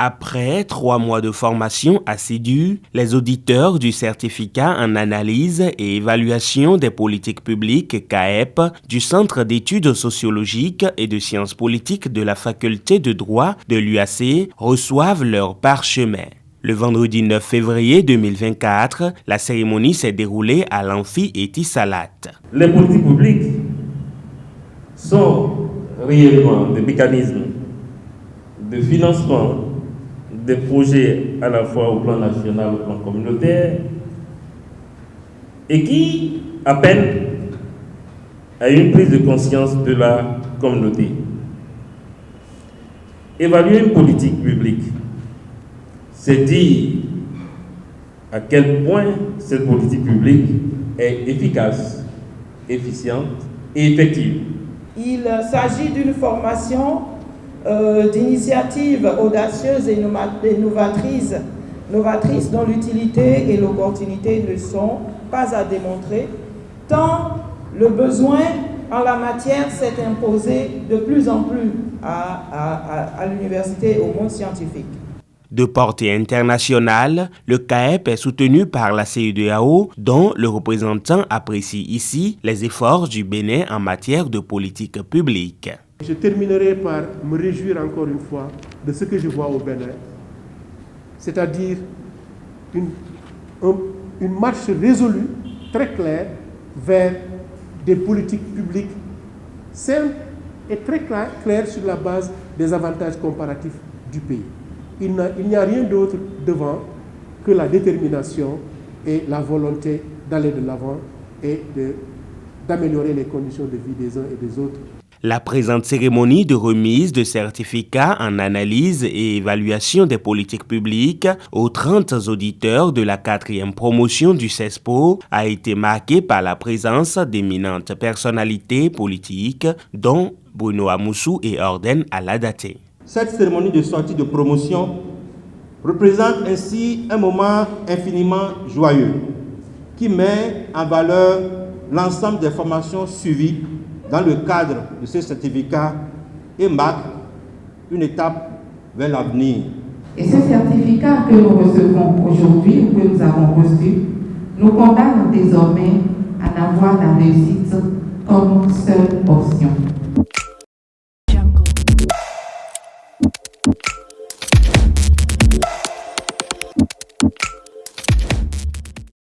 Après 3 mois de formation assidue, les auditeurs du certificat en analyse et évaluation des politiques publiques CAEP du Centre d'études sociologiques et de sciences politiques de la faculté de droit de l'UAC reçoivent leur parchemin. Le vendredi 9 février 2024, la cérémonie s'est déroulée à l'Amphi Etisalat. Les politiques publiques sont réellement des mécanismes de financement des projets à la fois au plan national, au plan communautaire, et qui appellent à une prise de conscience de la communauté. Évaluer une politique publique, c'est dire à quel point cette politique publique est efficace, efficiente et effective. Il s'agit d'une formation d'initiatives audacieuses et novatrices dont l'utilité et l'opportunité ne sont pas à démontrer, tant le besoin en la matière s'est imposé de plus en plus à l'université et au monde scientifique. De portée internationale, le CAEP est soutenu par la CEDEAO, dont le représentant apprécie ici les efforts du Bénin en matière de politique publique. Je terminerai par me réjouir encore une fois de ce que je vois au Bénin, c'est-à-dire une marche résolue, très claire, vers des politiques publiques simples et très claires sur la base des avantages comparatifs du pays. Il n'y a rien d'autre devant que la détermination et la volonté d'aller de l'avant et d'améliorer les conditions de vie des uns et des autres. La présente cérémonie de remise de certificats en analyse et évaluation des politiques publiques aux 30 auditeurs de la 4e promotion du CESPO a été marquée par la présence d'éminentes personnalités politiques, dont Bruno Amoussou et Orden Aladaté. Cette cérémonie de sortie de promotion représente ainsi un moment infiniment joyeux qui met en valeur l'ensemble des formations suivies dans le cadre de ce certificat et marque une étape vers l'avenir. Et ce certificat que nous recevons aujourd'hui, ou que nous avons reçu, nous condamne désormais à n'avoir la réussite comme seule option.